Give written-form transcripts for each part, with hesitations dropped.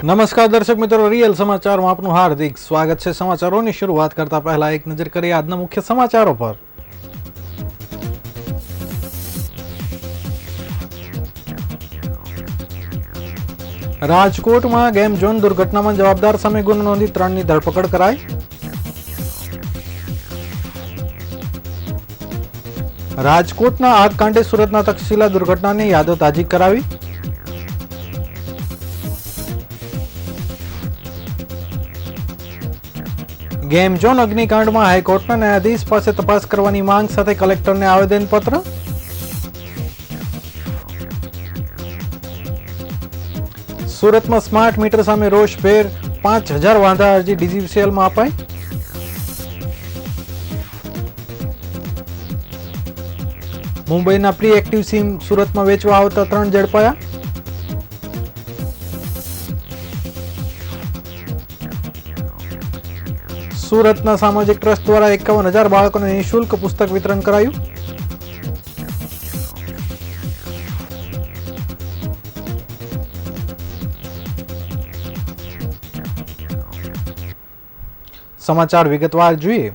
નમસ્કાર દર્શક મિત્રો, રિયલ સમાચારમાં આપનું હાર્દિક સ્વાગત છે। સમાચારોની શરૂઆત કરતા પહેલા એક નજર કરીએ આજના મુખ્ય સમાચારો પર। રાજકોટમાં ગેમ ઝોન દુર્ઘટનામાં જવાબદાર સામે ગુનો નોંધી 3ની ધરપકડ કરાઈ। રાજકોટના આગ કાંડે સુરતના તક્ષશિલા દુર્ઘટનાની યાદો તાજી કરાવી। ગેમ ઝોન અગ્નિકાંડમાં હાઈકોર્ટના ન્યાયાધીશ પાસે તપાસ કરવાની માંગ સાથે કલેક્ટરને આવેદનપત્ર। સુરતમાં સ્માર્ટ મીટર સામે રોષભેર 5000 વાંધા અરજી ડીજીસીએલમાં અપાઈ। મુંબઈના પ્રી એક્ટિવ સિમ સુરતમાં વેચવા આવતા 3 ઝડપાયા। સુરતના સામાજિક ટ્રસ્ટ દ્વારા 51,000 બાળકોને નિઃશુલ્ક પુસ્તક વિતરણ કરાયું। સમાચાર વિગતવાર જોઈએ।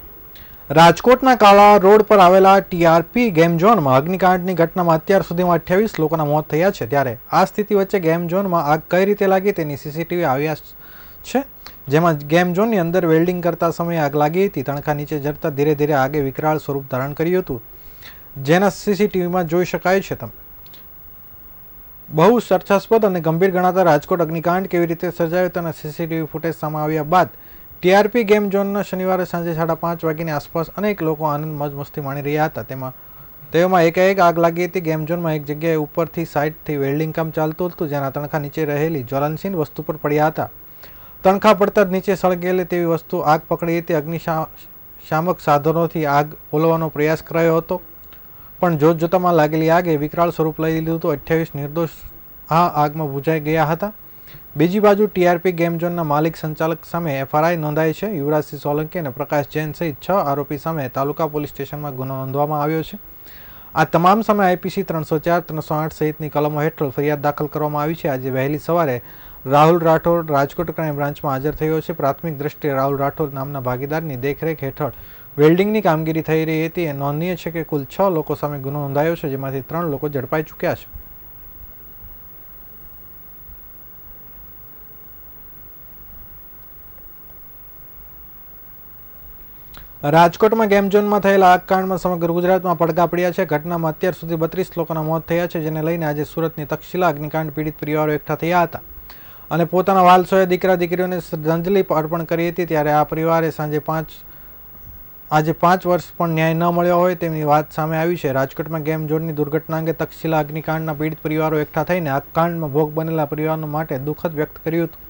રાજકોટના કાળા રોડ પર આવેલા ટીઆરપી ગેમ ઝોનમાં અગ્નિકાંડની ઘટનામાં અત્યાર સુધીમાં 28 લોકોના મોત થયા છે। ત્યારે આ સ્થિતિ વચ્ચે ગેમ ઝોનમાં આગ કઈ રીતે લાગી તેની સીસીટીવી આવ્યા છે, જેમાં ગેમ ઝોનની અંદર વેલ્ડિંગ કરતા સમયે આગ લાગી હતી। તણખા નીચે જડતા ધીરે ધીરે આગે વિકરાળ સ્વરૂપ ધારણ કર્યું હતું, જેના સીસીટીવીમાં જોઈ શકાય છે। બહુ ચર્ચાસ્પદ અને ગંભીર ગણાતા રાજકોટ અગ્નિકાંડ કેવી રીતે સર્જાયો તેના સીસીટીવી ફૂટેજ સામે આવ્યા બાદ ટીઆરપી ગેમ ઝોનના શનિવારે સાંજે 5:30 વાગ્યાની આસપાસ અનેક લોકો આનંદ મોજ મસ્તી માણી રહ્યા હતા। તેમાં એકાએક આગ લાગી હતી। ગેમ ઝોનમાં એક જગ્યાએ ઉપરથી સાઈડથી વેલ્ડિંગ કામ ચાલતું હતું, જેના તણખા નીચે રહેલી જ્વલનશીલ વસ્તુ પર પડ્યા હતા। તણખા પડતા જ નીચે સળગેલી તેવી વસ્તુ આગ પકડી હતી। અગ્નિશામક સાધનોથી આગ ઓલવવાનો પ્રયાસ કરાયો હતો, પણ જોતજોતામાં લાગેલી આગે વિકરાળ સ્વરૂપ લઈ લીધું હતું। 28 નિર્દોષ આ આગમાં બુઝાઈ ગયા હતા। બીજી બાજુ ટીઆરપી ગેમ ઝોનના માલિક સંચાલક સામે એફઆરઆઈ નોંધાઈ છે। યુવરાજસિંહ સોલંકી અને પ્રકાશ જૈન સહિત 6 આરોપી સામે તાલુકા પોલીસ સ્ટેશનમાં ગુનો નોંધવામાં આવ્યો છે। આ તમામ સામે આઈપીસી 304, 308 સહિતની કલમો હેઠળ ફરિયાદ દાખલ કરવામાં આવી છે। આજે વહેલી સવારે રાહુલ રાઠોડ રાજકોટ ક્રાઇમ બ્રાન્ચમાં હાજર થયો છે। પ્રાથમિક દ્રષ્ટિએ રાહુલ રાઠોડ નામના ભાગીદારની દેખરેખ હેઠળ વેલ્ડિંગની કામગીરી થઈ રહી હતી। નોંધનીય છે કે કુલ 6 લોકો સામે ગુનો નોંધાયો છે, જેમાંથી 3 લોકો ઝડપાઈ ચૂક્યા છે। રાજકોટમાં ગેમ ઝોનમાં થયેલા આગકાંડમાં સમગ્ર ગુજરાતમાં પડઘા પડ્યા છે। ઘટનામાં અત્યાર સુધી 32 લોકોના મોત થયા છે, જેને લઈને આજે સુરતની તક્ષશિલા અગ્નિકાંડ પીડિત પરિવારો એકઠા થયા હતા અને પોતાના વાલસોએ દીકરા દીકરીઓને શ્રદ્ધાંજલિ અર્પણ કરી હતી। ત્યારે આ પરિવારે આજે 5 વર્ષ પણ ન્યાય ન મળ્યો હોય તેમની વાત સામે આવી છે। રાજકોટમાં ગેમ ઝોનની દુર્ઘટના અંગે તક્ષશિલા અગ્નિકાંડના પીડિત પરિવારો એકઠા થઈને આ કાંડમાં ભોગ બનેલા પરિવારો માટે દુઃખદ વ્યક્ત કર્યું હતું।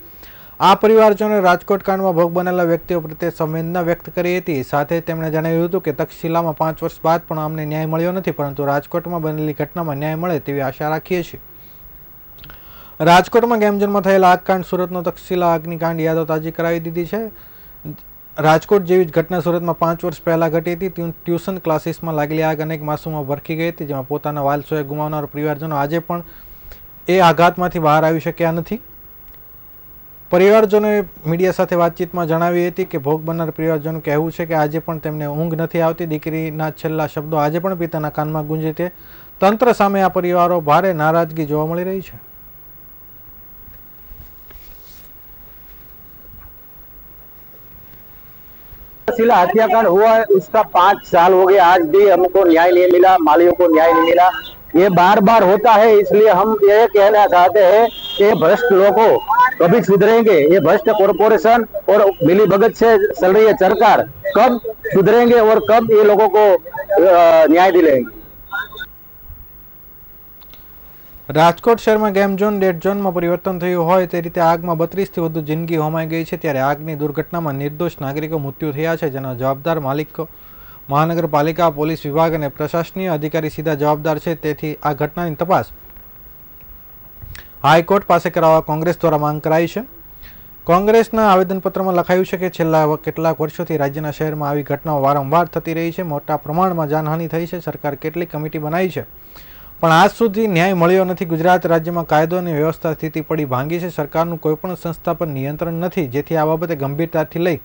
આ પરિવારજનોએ રાજકોટ કાંડમાં ભોગ બનેલા વ્યક્તિઓ પ્રત્યે સંવેદના વ્યક્ત કરી હતી। સાથે તેમણે જણાવ્યું હતું કે તક્ષશિલામાં 5 વર્ષ બાદ પણ અમને ન્યાય મળ્યો નથી, પરંતુ રાજકોટમાં બનેલી ઘટનામાં ન્યાય મળે તેવી આશા રાખીએ છીએ। રાજકોટમાં ગેમ ઝોનમાં થયેલા આગકાંડ સુરતનો તક્ષશિલા અગ્નિકાંડ યાદો તાજી કરાવી દીધી છે। રાજકોટ જેવી જ ઘટના સુરતમાં 5 વર્ષ પહેલા ઘટી હતી। ટ્યુશન ક્લાસીસમાં લાગેલી આગ અનેક માસૂમો ભરખી ગઈ હતી, જેમાં પોતાના વાલસોએ ગુમાવનાર પરિવારજનો આજે પણ એ આઘાતમાંથી બહાર આવી શક્યા નથી। પરિવારજનોએ મીડિયા સાથે વાતચીતમાં જણાવી હતી કે ભોગ બનનાર પરિવારજનોનું કહેવું છે કે આજે પણ તેમને ઊંઘ નથી આવતી। દીકરીના છેલ્લા શબ્દો આજે પણ પિતાના કાનમાં ગુંજે છે। તંત્ર સામે આ પરિવારો ભારે નારાજગી જોવા મળી રહી છે। हत्याकांड हुआ है उसका 5 साल हो गया, आज भी हमको न्याय नहीं मिला, मालियों को न्याय नहीं मिला। ये बार बार होता है, इसलिए हम ये कहना चाहते हैं कि भ्रष्ट लोगों कभी सुधरेंगे? ये भ्रष्ट कॉरपोरेशन और मिली भगत से चल रही है सरकार, कब सुधरेंगे और कब ये लोगों को न्याय दिलाएंगे? રાજકોટ શહેરમાં ગેમ ઝોન ડેડ ઝોનમાં પરિવર્તન થયું હોય તે રીતે આગમાં 32થી વધુ જિંદગી હોમાઈ ગઈ છે। ત્યારે આગની દુર્ઘટનામાં નિર્દોષ નાગરિકો મૃત્યુ થયા છે, જેના જવાબદાર માલિકો મહાનગરપાલિકા, પોલીસ વિભાગ અને પ્રશાસનીય અધિકારી સીધા જવાબદાર છે। તેથી આ ઘટનાની તપાસ હાઈકોર્ટ પાસે કરાવવા કોંગ્રેસ દ્વારા માંગ કરાઈ છે। કોંગ્રેસના આવેદનપત્રમાં લખાયું છે કે છેલ્લા કેટલાક વર્ષોથી રાજ્યના શહેરમાં આવી ઘટનાઓ વારંવાર થતી રહી છે। મોટા પ્રમાણમાં જાનહાનિ થઈ છે। સરકાર કેટલીક કમિટી બનાવી છે, પણ આજ સુધી ન્યાય મળ્યો નથી. ગુજરાત રાજ્યમાં કાયદો અને વ્યવસ્થા સ્થિતિ પડી ભાંગી છે. સરકારનું કોઈપણ સંસ્થા પર નિયંત્રણ નથી, જેથી આ બાબતે ગંભીરતાથી લઈ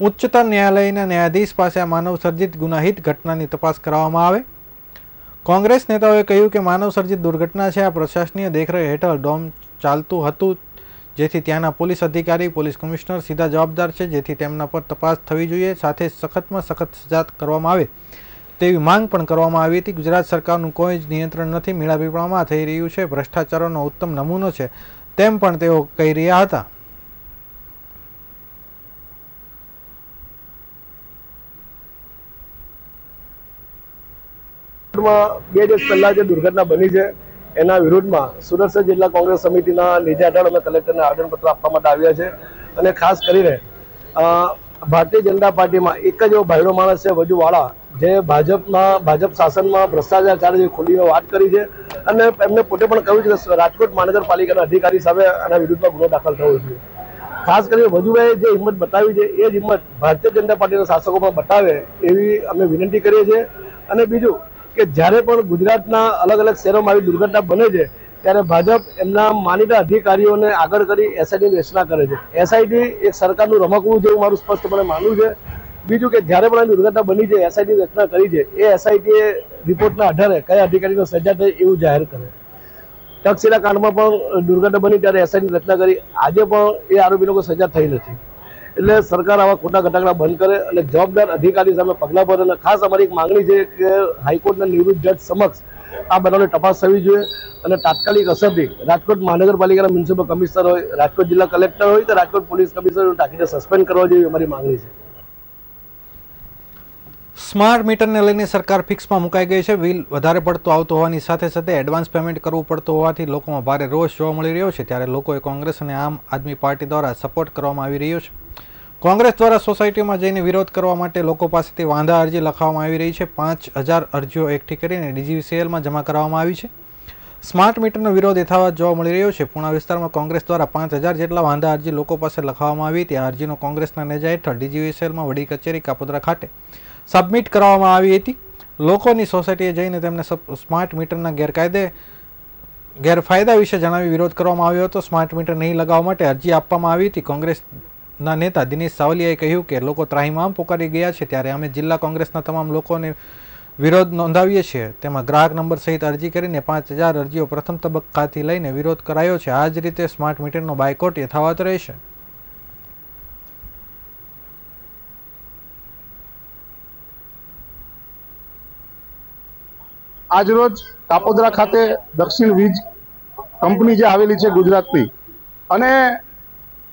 ઉચ્ચતર ન્યાયાલયના ન્યાયાધીશ પાસે આ માનવસર્જિત ગુનાહિત ઘટનાની તપાસ કરવામાં આવે. કોંગ્રેસ નેતાઓએ કહ્યું કે માનવસર્જિત દુર્ઘટના છે. આ પ્રશાસનીય દેખરેખ હેઠળ ડોમ ચાલતું હતું, જેથી ત્યાંના પોલીસ અધિકારી, પોલીસ કમિશનર સીધા જવાબદાર છે, જેથી તેમના પર તપાસ થવી જોઈએ. સાથે સખતમાં સખત સજા કરવામાં આવે તેવી માંગ પણ કરવામાં આવી હતી. ગુજરાત સરકારનું કોઈ જ નિયંત્રણ નથી. મીણાપીપળામાં થઈ રહ્યું છે ભ્રષ્ટાચારનો ઉત્તમ નમૂનો છે, તેમ પણ તેઓ કહી રહ્યા હતા. બે દિવસ પહેલા જે દુર્ઘટના બની છે એના વિરોધમાં સુરત શહેર જિલ્લા કોંગ્રેસ સમિતિના નીચે હેઠળ અમે કલેક્ટરને આવેદનપત્ર આપવા માટે આવ્યા છે. અને ખાસ કરીને ભારતીય જનતા પાર્ટીમાં એક જ એવો ભાઈડો માણસ છે વજુવાળા, જે ભાજપ શાસનમાં ભ્રષ્ટાચાર ચાલે છે ખુલ્લીને વાત કરી છે. અને એમને પોતે પણ કહ્યું છે કે રાજકોટ મહાનગરપાલિકાના અધિકારી સામે આના વિરુદ્ધમાં ગુનો દાખલ થવો જોઈએ. ખાસ કરીને વજુભાઈએ જે હિંમત બતાવી છે એ જ હિંમત ભારતીય જનતા પાર્ટીના શાસકો પણ બતાવે એવી અમે વિનંતી કરીએ છીએ. અને બીજું કે જ્યારે પણ ગુજરાતના અલગ અલગ શહેરોમાં આવી દુર્ઘટના બને છે ત્યારે ભાજપ એમના માનીતા અધિકારીઓને આગળ કરી એસઆઈટીની રચના કરે છે. એસઆઈટી એક સરકારનું રમકડું જેવું મારું સ્પષ્ટપણે માનવું છે. બીજું કે જ્યારે પણ આ દુર્ઘટના બની છે, એસઆઈટીની રચના કરી છે, એ એસઆઈટીએ રિપોર્ટના આધારે કયા અધિકારીનો સજા થઈ એવું જાહેર કરે. તક્ષશિલા કાંડમાં પણ દુર્ઘટના બની ત્યારે એસઆઈટીની રચના કરી, આજે પણ એ આરોપી લોકો સજા થઈ નથી. એટલે સરકાર આવા ખોટા ઘટાકડા બંધ કરે અને જવાબદાર અધિકારી સામે પગલાં ભરે. અને ખાસ અમારી એક માંગણી છે કે હાઈકોર્ટના નિવૃત્ત જજ સમક્ષ આ બનાવની તપાસ થવી જોઈએ અને તાત્કાલિક અસરથી રાજકોટ મહાનગરપાલિકાના મ્યુનિસિપલ કમિશનર હોય, રાજકોટ જિલ્લા કલેક્ટર હોય કે રાજકોટ પોલીસ કમિશનર તાકીદે સસ્પેન્ડ કરવા જોઈએ અમારી માંગણી છે. સ્માર્ટ મીટરને લઈને સરકાર ફિક્સમાં મુકાઈ ગઈ છે. બિલ વધારે પડતું આવતું હોવાની સાથે સાથે એડવાન્સ પેમેન્ટ કરવું પડતું હોવાથી લોકોમાં ભારે રોષ જોવા મળી રહ્યો છે. ત્યારે લોકોએ કોંગ્રેસ અને આમ આદમી પાર્ટી દ્વારા સપોર્ટ કરવામાં આવી રહ્યો છે. કોંગ્રેસ દ્વારા સોસાયટીમાં જઈને વિરોધ કરવા માટે લોકો પાસેથી વાંધા અરજી લખાવવામાં આવી રહી છે. 5000 અરજીઓ એકઠી કરીને DGVCLમાં જમા કરવામાં આવી છે. સ્માર્ટ મીટરનો વિરોધ યથાવત જોવા મળી રહ્યો છે. પૂણા વિસ્તારમાં કોંગ્રેસ દ્વારા 5000 જેટલા વાંધા અરજી લોકો પાસે લખાવવામાં આવી હતી. આ અરજીનો કોંગ્રેસના નેજા હેઠળ DGVCLમાં વડી કચેરી કાપોદ્રા ખાતે સબમિટ કરવામાં આવી હતી. લોકોની સોસાયટીએ જઈને તેમને સ્માર્ટ મીટરના ગેરફાયદા વિશે જણાવી વિરોધ કરવામાં આવ્યો હતો. સ્માર્ટ મીટર નહીં લગાવવા માટે અરજી આપવામાં આવી હતી. કોંગ્રેસના નેતા દિનેશ સાવલિયાએ કહ્યું કે લોકો ત્રાહિમામ પોકારી ગયા છે, ત્યારે અમે જિલ્લા કોંગ્રેસના તમામ લોકોને વિરોધ નોંધાવીએ છીએ. તેમાં ગ્રાહક નંબર સહિત અરજી કરીને 5000 અરજીઓ પ્રથમ તબક્કાથી લઈને વિરોધ કરાયો છે. આ જ રીતે સ્માર્ટ મીટરનો બાયકોટ યથાવત રહેશે. આજરોજ કાપોદ્રા ખાતે દક્ષિણ વીજ કંપની જે આવેલી છે ગુજરાતની, અને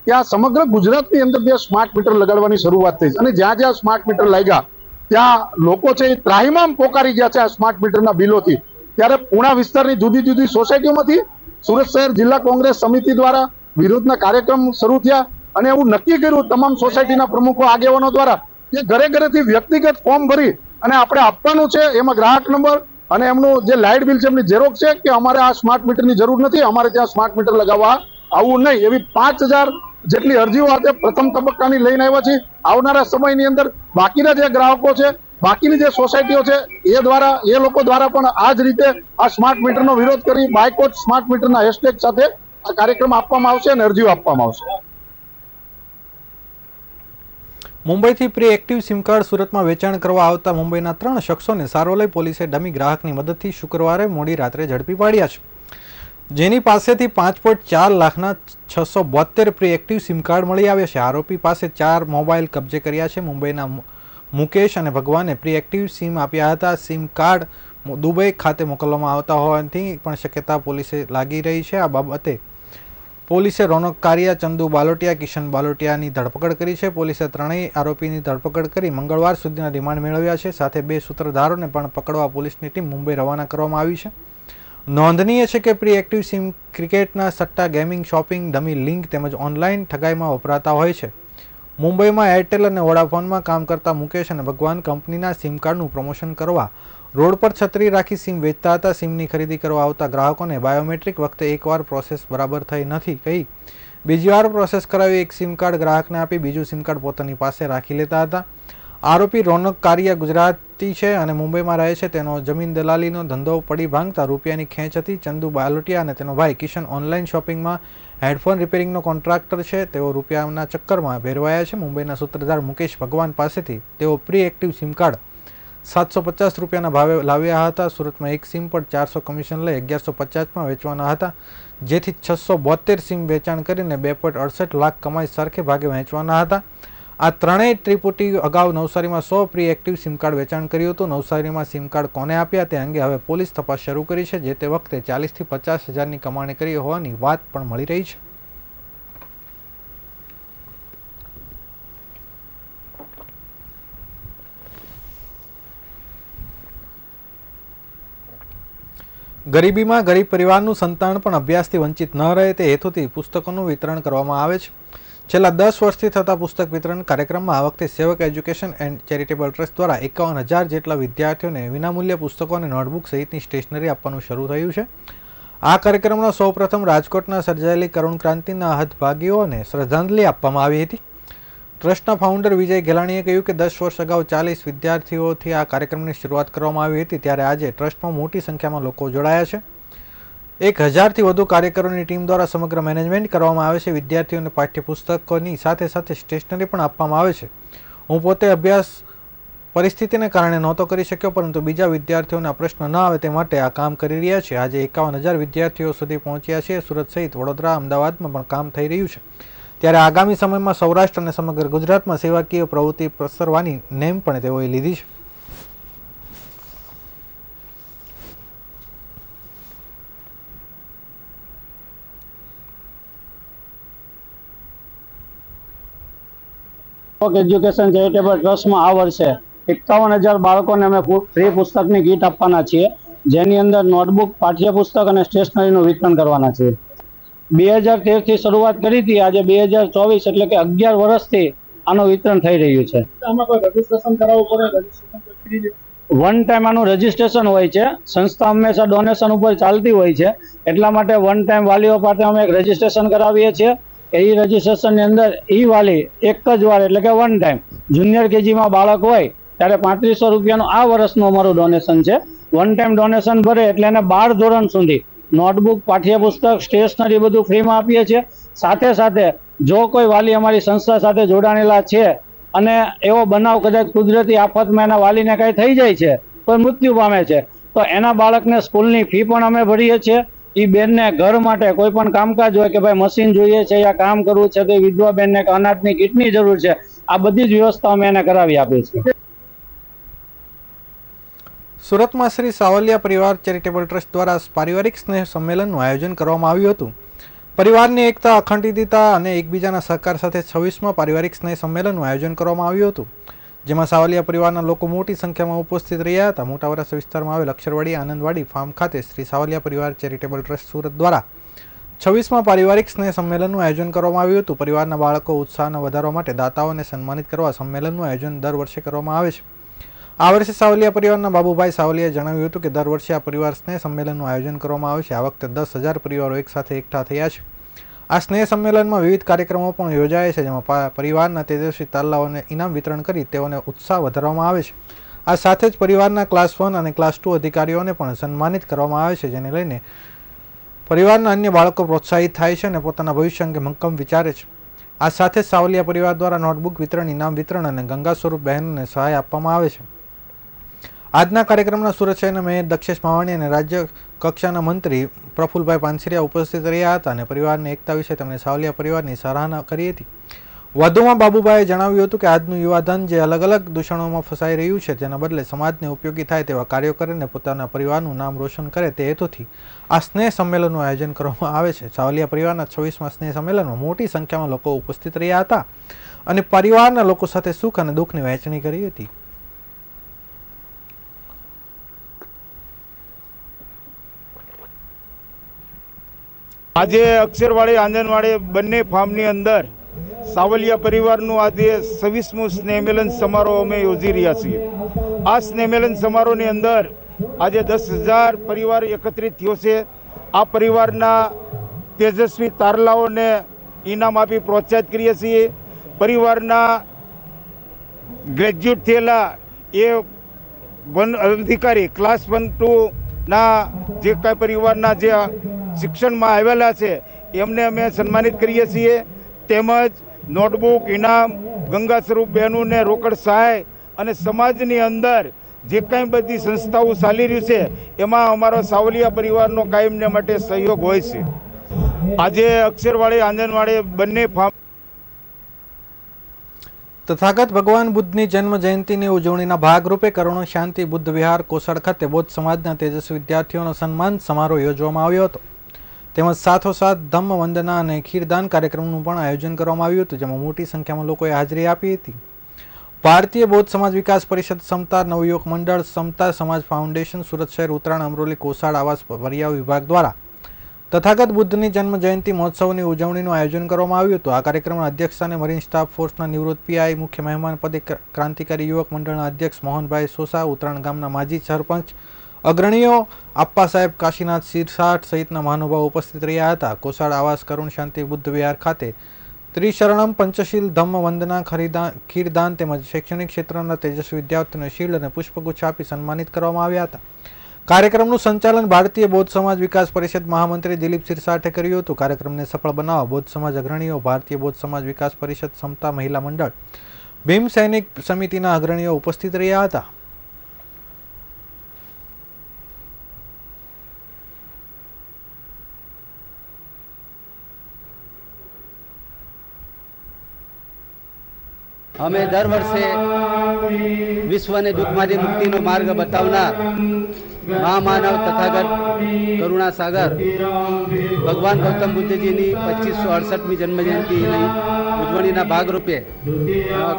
ત્યાં સમગ્ર ગુજરાતની અંદર ત્યાં સ્માર્ટ મીટર લગાડવાની શરૂઆત થઈ અને જ્યાં જ્યાં સ્માર્ટ મીટર લાગ્યા ત્યાં લોકો છે એ ત્રાહિમામ પોકારી ગયા છે આ સ્માર્ટ મીટરના બિલોથી. ત્યારે પૂણા વિસ્તારની જુદી જુદી સોસાયટીઓમાંથી સુરત શહેર જિલ્લા કોંગ્રેસ સમિતિ દ્વારા વિરોધના કાર્યક્રમ શરૂ થયા અને એવું નક્કી કર્યું તમામ સોસાયટીના પ્રમુખો, આગેવાનો દ્વારા કે ઘરે ઘરેથી વ્યક્તિગત ફોર્મ ભરી અને આપણે આપવાનું છે. એમાં ગ્રાહક નંબર અને એમનું જે લાઇટ બિલ છે એમની ઝેરોક્ષ છે કે અમારે આ સ્માર્ટ મીટરની જરૂર નથી, અમારે ત્યાં સ્માર્ટ મીટર લગાવવા આવવું નહીં. એવી 5000 જેટલી અરજીઓ આજે પ્રથમ તબક્કાની લઈને આવ્યા છે. આવનારા સમયની અંદર બાકીના જે ગ્રાહકો છે, બાકીની જે સોસાયટીઓ છે એ લોકો દ્વારા પણ આ જ રીતે આ સ્માર્ટ મીટરનો વિરોધ કરી બાયકોટ સ્માર્ટ મીટરના હેશટેગ સાથે આ કાર્યક્રમ આપવામાં આવશે અને અરજીઓ આપવામાં આવશે. મુંબઈથી પ્રી એક્ટિવ સિમ કાર્ડ સુરતમાં વેચાણ કરવા આવતા મુંબઈના 3 શખ્સોને સારોલઈ પોલીસે ડમી ગ્રાહકની મદદથી શુક્રવારે મોડી રાત્રે ઝડપી પાડ્યા છે, જેની પાસેથી 5.4 લાખના 672 પ્રી એક્ટિવ સિમ કાર્ડ મળી આવ્યા છે. આરોપી પાસે 4 મોબાઈલ કબજે કર્યા છે. મુંબઈના મુકેશ અને ભગવાને પ્રી એક્ટિવ સિમ આપ્યા હતા. સિમ કાર્ડ દુબઈ ખાતે મોકલવામાં આવતા હોવાની પણ શક્યતા પોલીસે લાગી રહી છે. આ બાબતે પોલીસે રોનક કારિયા, ચંદુ બાલોટિયા, કિશન બાલોટિયાની ધરપકડ કરી છે. પોલીસે ત્રણેય આરોપીની ધરપકડ કરી મંગળવાર સુધીના રિમાન્ડ મેળવ્યા છે. સાથે 2 સૂત્રધારોને પણ પકડવા પોલીસની ટીમ મુંબઈ રવાના કરવામાં આવી છે. નોંધનીય છે કે પ્રી એક્ટિવ સિમ ક્રિકેટના સટ્ટા, ગેમિંગ, શોપિંગ, ડમી લિંક તેમજ ઓનલાઈન ઠગાઈમાં વપરાતા હોય છે. મુંબઈમાં એરટેલ અને વોડાફોનમાં કામ કરતા મુકેશ અને ભગવાન કંપનીના સિમ કાર્ડનું પ્રમોશન કરવા રોડ પર છત્રી રાખી સિમ વેચતા હતા. સિમની ખરીદી કરવા આવતા ગ્રાહકોને બાયોમેટ્રિક વખતે એકવાર પ્રોસેસ બરાબર થઈ નથી કહી બીજી વાર પ્રોસેસ કરાવી એક સિમ કાર્ડ ગ્રાહકને આપી બીજું સિમ કાર્ડ પોતાની પાસે રાખી લેતા હતા. આરોપી રોનક કારિયા ગુજરાત પતિ છે અને મુંબઈમાં રહે છે. તેનો જમીન દલાલીનો ધંધો પડી ભાંગતા રૂપિયાની ખેંચ હતી. ચંદુ બાલોટિયા અને તેનો ભાઈ કિશન ઓનલાઈન શોપિંગમાં હેડફોન રિપેરિંગનો કોન્ટ્રાક્ટર છે. તેઓ રૂપિયાના ચક્કરમાં ભેરવાયા છે. મુંબઈના સૂત્રધાર મુકેશ ભગવાન પાસેથી તેઓ પ્રી એક્ટિવ સિમ કાર્ડ 750 રૂપિયાના ભાવે લાવ્યા હતા. સુરતમાં એક સિમ પર 400 કમિશન લઈ 1150માં વેચવાના હતા, જેથી 672 સિમ વેચાણ કરીને 2.68 લાખ કમાઈ સરખે ભાગે વહેંચવાના હતા. આ ત્રણેય ત્રિપુટી અગાઉ નવસારીમાં 100 પ્રી એક્ટિવ સિમ કાર્ડ વેચાણ કર્યું હતું. નવસારીમાં સિમ કાર્ડ કોને આપ્યા તે અંગે હવે પોલીસ તપાસ શરૂ કરી છે. જે તે વખતે 40 થી 50 હજારની કમાણી કરી હોવાની વાત પણ મળી રહી છે. ગરીબીમાં ગરીબ પરિવારનું સંતાન પણ અભ્યાસથી વંચિત ન રહે તે હેતુથી પુસ્તકોનું વિતરણ કરવામાં આવે છે. છેલ્લા 10 વર્ષથી થતા પુસ્તક વિતરણ કાર્યક્રમમાં આ વખતે સેવક એજ્યુકેશન એન્ડ ચેરિટેબલ ટ્રસ્ટ દ્વારા 51,000 જેટલા વિદ્યાર્થીઓને વિનામૂલ્યે પુસ્તકો અને નોટબુક સહિતની સ્ટેશનરી આપવાનું શરૂ થયું છે. આ કાર્યક્રમનો સૌપ્રથમ રાજકોટના સર્જાયેલી કરુણ ક્રાંતિના હતભાગીઓને શ્રદ્ધાંજલિ આપવામાં આવી હતી. ટ્રસ્ટના ફાઉન્ડર વિજય ગેલાણીએ કહ્યું કે 10 વર્ષ અગાઉ 40 વિદ્યાર્થીઓથી આ કાર્યક્રમની શરૂઆત કરવામાં આવી હતી, ત્યારે આજે ટ્રસ્ટમાં મોટી સંખ્યામાં લોકો જોડાયા છે. 1,000થી વધુ કાર્યકરોની ટીમ દ્વારા સમગ્ર મેનેજમેન્ટ કરવામાં આવે છે. વિદ્યાર્થીઓને પાઠ્યપુસ્તકોની સાથે સાથે સ્ટેશનરી પણ આપવામાં આવે છે. હું પોતે અભ્યાસ પરિસ્થિતિને કારણે નહોતો કરી શક્યો, પરંતુ બીજા વિદ્યાર્થીઓના પ્રશ્ન ન આવે તે માટે આ કામ કરી રહ્યા છે. આજે 51,000 વિદ્યાર્થીઓ સુધી પહોંચ્યા છે. સુરત સહિત વડોદરા, અમદાવાદમાં પણ કામ થઈ રહ્યું છે. ત્યારે આગામી સમયમાં સૌરાષ્ટ્ર અને સમગ્ર ગુજરાતમાં સેવાકીય પ્રવૃત્તિ પ્રસરવાની નેમ પણ તેઓએ લીધી છે. એજ્યુકેશન ચેરિટેબલ ટ્રસ્ટમાં આ વર્ષે 51,000 બાળકોને અમે ફ્રી પુસ્તકની કીટ આપવાના છીએ, જેની અંદર નોટબુક, પાઠ્યપુસ્તક અને સ્ટેશનરીનું વિતરણ કરવાના છે. 2013 થી શરૂઆત કરી હતી. આજે 2024 એટલે કે 11 વર્ષથી આનું વિતરણ થઈ રહ્યું છે. આમાં કોઈ રજીસ્ટ્રેશન કરાવવું પડે? વન ટાઈમ આનું રજીસ્ટ્રેશન હોય છે. સંસ્થા હંમેશા ડોનેશન ઉપર ચાલતી હોય છે, એટલા માટે વન ટાઈમ વાલીઓ પાસે અમે એક રજીસ્ટ્રેશન કરાવીએ છીએ. એ રજીસ્ટ્રેશનની અંદર વાલી એક જ વાર એટલે કે વન ટાઈમ જુનિયર કેજીમાં બાળક હોય ત્યારે 3500 રૂપિયાનું આ વર્ષનું અમારું ડોનેશન છે. વન ટાઈમ ડોનેશન ભરે એટલે એને 12 ધોરણ સુધી નોટબુક, પાઠ્યપુસ્તક, સ્ટેશનરી બધું ફ્રીમાં આપીએ છીએ. સાથે સાથે જો કોઈ વાલી અમારી સંસ્થા સાથે જોડાણેલા છે અને એવો બનાવ કદાચ કુદરતી આફતમાં એના વાલીને કાંઈ થઈ જાય છે, કોઈ મૃત્યુ પામે છે, તો એના બાળકને સ્કૂલની ફી પણ અમે ભરીએ છીએ. એ બેનને ઘર માટે કોઈ પણ કામકાજ હોય કે ભાઈ મશીન જોઈએ છે યા કામ કરવું છે, તો વિધવા બેનને અનાજની કીટની જરૂર છે, આ બધી જ વ્યવસ્થા અમે એને કરાવી આપીએ છીએ. સુરતમાં શ્રી સાવલિયા પરિવાર ચેરિટેબલ ટ્રસ્ટ દ્વારા પારિવારિક સ્નેહ સંમેલનનું આયોજન કરવામાં આવ્યું હતું. પરિવારની એકતા, અખંડિતતા અને એકબીજાના સહકાર સાથે 26મા પારિવારિક સ્નેહ સંમેલનનું આયોજન કરવામાં આવ્યું હતું, જેમાં સાવલિયા પરિવારના લોકો મોટી સંખ્યામાં ઉપસ્થિત રહ્યા હતા. મોટા વરાછા વિસ્તારમાં આવેલ અક્ષરવાડી આનંદવાડી ફાર્મ ખાતે શ્રી સાવલિયા પરિવાર ચેરિટેબલ ટ્રસ્ટ સુરત દ્વારા 26મા પારિવારિક સ્નેહ સંમેલનનું આયોજન કરવામાં આવ્યું હતું. પરિવારના બાળકો ઉત્સાહના વધારવા માટે દાતાઓને સન્માનિત કરવા સંમેલનનું આયોજન દર વર્ષે કરવામાં આવે છે. આ વર્ષે સાવલિયા પરિવારના બાબુભાઈ સાવલિયાએ જણાવ્યું હતું કે દર વર્ષે આ પરિવાર સ્નેહ સંમેલનનું આયોજન કરવામાં આવે છે. આ વખતે 10,000 પરિવારો એકસાથે એકઠા થયા છે. આ સ્નેહ સંમેલનમાં વિવિધ કાર્યક્રમો પણ યોજાય છે, જેમાં પરિવારના તેજસ્વી તારલાઓને ઇનામ વિતરણ કરી તેઓને ઉત્સાહ વધારવામાં આવે છે. આ સાથે જ પરિવારના ક્લાસ 1 અને ક્લાસ 2 અધિકારીઓને પણ સન્માનિત કરવામાં આવે છે, જેને લઈને પરિવારના અન્ય બાળકો પ્રોત્સાહિત થાય છે અને પોતાના ભવિષ્ય અંગે મક્કમ વિચારે છે. આ સાથે જ સાવલિયા પરિવાર દ્વારા નોટબુક વિતરણ, ઇનામ વિતરણ અને ગંગા સ્વરૂપ બહેનોને સહાય આપવામાં આવે છે. આજના કાર્યક્રમના સુરત શહેરના મેયર દક્ષેશ માવાણી અને રાજ્ય કક્ષાના મંત્રી પ્રફુલભાઈ પાનસરિયા ઉપસ્થિત રહ્યા હતા અને પરિવારની એકતા વિશે તેમણે સાવલિયા પરિવારની સરાહના કરી હતી. વધુમાં બાબુભાઈએ જણાવ્યું હતું કે આજનું યુવાધન જે અલગ અલગ દૂષણોમાં ફસાઈ રહ્યું છે, તેના બદલે સમાજને ઉપયોગી થાય તેવા કાર્યો કરીને પોતાના પરિવારનું નામ રોશન કરે તે હેતુથી આ સ્નેહ સંમેલનનું આયોજન કરવામાં આવે છે. સાવલિયા પરિવારના 26મા સ્નેહ સંમેલનમાં મોટી સંખ્યામાં લોકો ઉપસ્થિત રહ્યા હતા અને પરિવારના લોકો સાથે સુખ અને દુઃખની વહેંચણી કરી હતી. આજે અક્ષરવાડી આંગણવાડી બંને ફાર્મની અંદર સાવલિયા પરિવારનું આજે 26મું સ્નેહમિલન સમારોહ અમે યોજી રહ્યા છીએ. આ સ્નેહમિલન સમારોહની અંદર આજે 10,000 પરિવાર એકત્રિત થયો છે. આ પરિવારના તેજસ્વી તારલાઓને ઇનામ આપી પ્રોત્સાહિત કરીએ છીએ. પરિવારના ગ્રેજ્યુએટ થયેલા એ વન અધિકારી ક્લાસ 1 2ના જે કાંઈ પરિવારના જે શિક્ષણમાં આવેલા છે એમને અમે સન્માનિત કરીએ છીએ. તેમજ નોટબુક, ઇનામ, ગંગા સ્વરૂપ બહેનોને રોકડ સહાય અને સમાજની અંદર જે કાંઈ બધી સંસ્થાઓ ચાલી રહ્યું છે એમાં અમારો સાવલિયા પરિવારનો કાયમને માટે સહયોગ હોય છે. આજે અક્ષરવાડી આંગણવાડી બંને ફાર્મ તથાગત ભગવાન બુદ્ધની જન્મ જયંતિની ઉજવણીના ભાગરૂપે કરુણા શાંતિ બુદ્ધ વિહાર કોસળ ખાતે બૌદ્ધ સમાજના તેજસ્વી વિદ્યાર્થીઓનો સન્માન સમારોહ યોજવામાં આવ્યો હતો. તેમજ સાથોસાથ ધમ્મ વંદના અને ખીરદાન કાર્યક્રમનું પણ આયોજન કરવામાં આવ્યું હતું, જેમાં મોટી સંખ્યામાં લોકોએ હાજરી આપી હતી. ભારતીય બૌદ્ધ સમાજ વિકાસ પરિષદ, સમતા નવયુવક મંડળ, સમતા સમાજ ફાઉન્ડેશન, સુરત શહેર, ઉત્તરાયણ, અમરોલી, કોસાડ આવાસ વરિયાવ વિભાગ દ્વારા તથાગત બુદ્ધની જન્મ જયંતિ મહોત્સવની ઉજવણીનું આયોજન કરવામાં આવ્યું હતું. આ કાર્યક્રમના અધ્યક્ષસ્થાને મરીન સ્ટાફ ફોર્સના નિવૃત્ત પીઆઈ, મુખ્ય મહેમાન પદે ક્રાંતિકારી યુવક મંડળના અધ્યક્ષ મોહનભાઈ સોસા, ઉત્તરાયણ ગામના માજી સરપંચ, અગ્રણીઓ, આપ્પા સાહેબ, કાશીનાથ સિરસાટ સહિતના મહાનુભાવો ઉપસ્થિત રહ્યા હતા. કોસાડ આવાસ કરુણ શાંતિ બુદ્ધ વિહાર ખાતે ત્રિશરણમ, પંચશીલ, ધમ્મ વંદના, ખીરદાન તેમજ શૈક્ષણિક ક્ષેત્રના તેજસ્વી વિદ્યાર્થીઓને શીલ્ડ અને પુષ્પગુચ્છ આપી સન્માનિત કરવામાં આવ્યા હતા. કાર્યક્રમનું સંચાલન ભારતીય બૌદ્ધ સમાજ વિકાસ પરિષદ મહામંત્રી દિલીપ સિરસાટે કર્યું હતું. કાર્યક્રમને સફળ બનાવવા બૌદ્ધ સમાજ અગ્રણીઓ, ભારતીય બૌદ્ધ સમાજ વિકાસ પરિષદ, સમતા મહિલા મંડળ, ભીમ સૈનિક સમિતિના અગ્રણીઓ ઉપસ્થિત રહ્યા હતા. અમે દર વર્ષે વિશ્વને દુઃખમાંથી મુક્તિનો માર્ગ બતાવનાર મહામાનવ તથાગત કરુણા સાગર ભગવાન ગૌતમ બુદ્ધજીની 2568મી જન્મજયંતિની ઉજવણીના ભાગરૂપે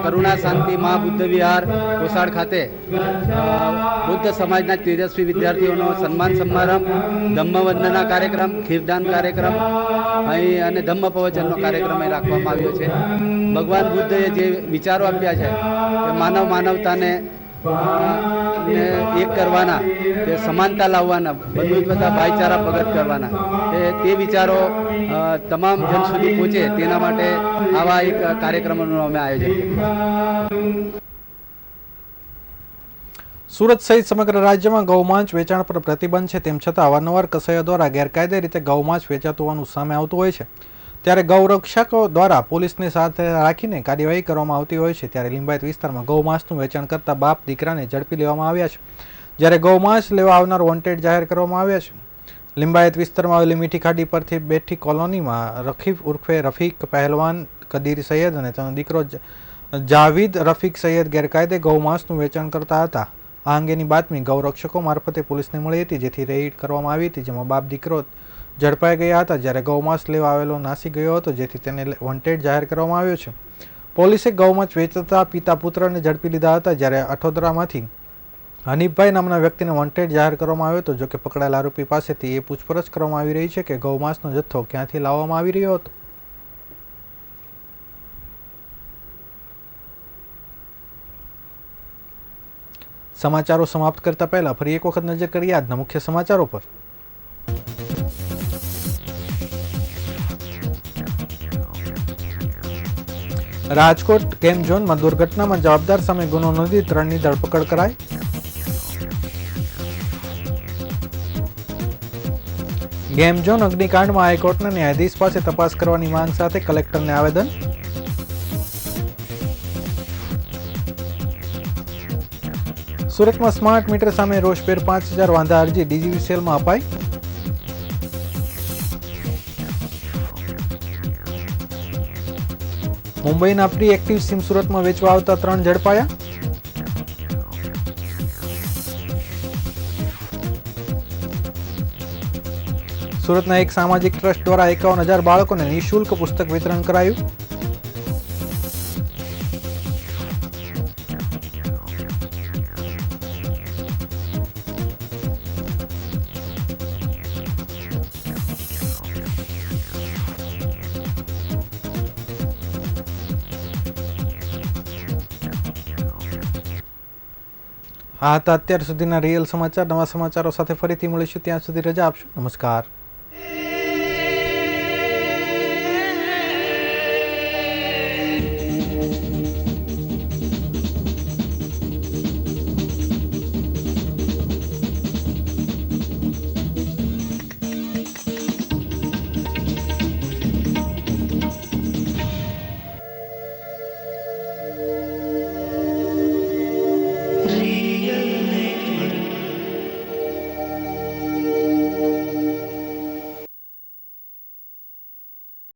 કરુણા શાંતિ મહાબુદ્ધ વિહાર કોસાડ ખાતે બુદ્ધ સમાજના તેજસ્વી વિદ્યાર્થીઓનો સન્માન સમારંભ, ધમ્મવંદના કાર્યક્રમ, ખીરદાન કાર્યક્રમ અહીં અને ધમ્મ પ્રવચનનો કાર્યક્રમ અહીં રાખવામાં આવ્યો છે. ભગવાન બુદ્ધએ જે વિચારો આપ્યા છે કે માનવતાને એક કરવાના, તે સમાનતા લાવવાના, બંધુત્વતા, ભાઈચારા પ્રગટ કરવાના, તે વિચારો તમામ જન સુધી પહોંચે તેના માટે આવા એક કાર્યક્રમોનું અમે આયોજન કર્યું. સુરત સહિત સમગ્ર રાજ્યમાં ગૌમાંસ વેચાણ પર પ્રતિબંધ છે. તેમ છતાં અવારનવાર કસાઈઓ દ્વારા ગેરકાયદે રીતે ગૌમાંસ વેચાતું હોવાનું સામે આવતું હોય છે. ત્યારે ગૌરક્ષકો દ્વારા પોલીસને સાથે રાખીને કાર્યવાહી કરવામાં આવતી હોય છે. ત્યારે લિંબાયત વિસ્તારમાં ગૌમાંસનું વેચાણ કરતા બાપ દીકરાને ઝડપી લેવામાં આવ્યા છે. જ્યારે ગૌમાંસ લેવા આવનાર વોન્ટેડ જાહેર કરવામાં આવ્યા છે. લિંબાયત વિસ્તારમાં આવેલી મીઠી ખાડી પરથી બેઠી કોલોનીમાં રખીફ ઉર્ફે રફીક પહેલવાન કદીર સૈયદ અને તેનો દીકરો જાવીદ રફીક સૈયદ ગેરકાયદે ગૌમાંસનું વેચાણ કરતા હતા. આ અંગેની બાતમી ગૌરક્ષકો મારફતે પોલીસને મળી હતી, જેથી રેડ કરવામાં આવી હતી, જેમાં બાપ દીકરો ઝડપાઈ ગયા હતા. જ્યારે ગૌમાંસ લેવા આવેલો નાસી ગયો હતો, જેથી તેને વોન્ટેડ જાહેર કરવામાં આવ્યો છે. પોલીસે ગૌમાંસ વેચતા પિતા પુત્રને ઝડપી લીધા હતા. જ્યારે અઠોદરામાંથી હનીફભાઈ નામના વ્યક્તિને વોન્ટેડ જાહેર કરવામાં આવ્યો હતો. જોકે પકડાયેલા આરોપી પાસેથી એ પૂછપરછ કરવામાં આવી રહી છે કે ગૌમાંસનો જથ્થો ક્યાંથી લાવવામાં આવી રહ્યો હતો. સમાચારો સમાપ્ત કરતા પહેલા ફરી એક વખત નજર કરીએ આજના મુખ્ય સમાચારો પર. રાજકોટ ગેમ ઝોનમાં દુર્ઘટનામાં જવાબદાર સામે ગુનો નોંધી 3ની ધરપકડ કરાઈ. ગેમ ઝોન અગ્નિકાંડમાં હાઈકોર્ટના ન્યાયાધીશ પાસે તપાસ કરવાની માંગ સાથે કલેક્ટરને આવેદન. સુરતમાં સ્માર્ટ મીટર સામે રોષભેર 5000 વાંધા અરજી ડીજીવીસીએલમાં અપાઈ. મુંબઈના પ્રી એક્ટિવ સિમ સુરતમાં વેચવા આવતા 3 ઝડપાયા. સુરતના એક સામાજિક ટ્રસ્ટ દ્વારા 51,000 બાળકોને નિઃશુલ્ક પુસ્તક વિતરણ કરાયું. આ હતા અત્યાર સુધીના રિયલ સમાચાર. નવા સમાચારો સાથે ફરીથી મળીશું. ત્યાં સુધી રજા આપશો. નમસ્કાર.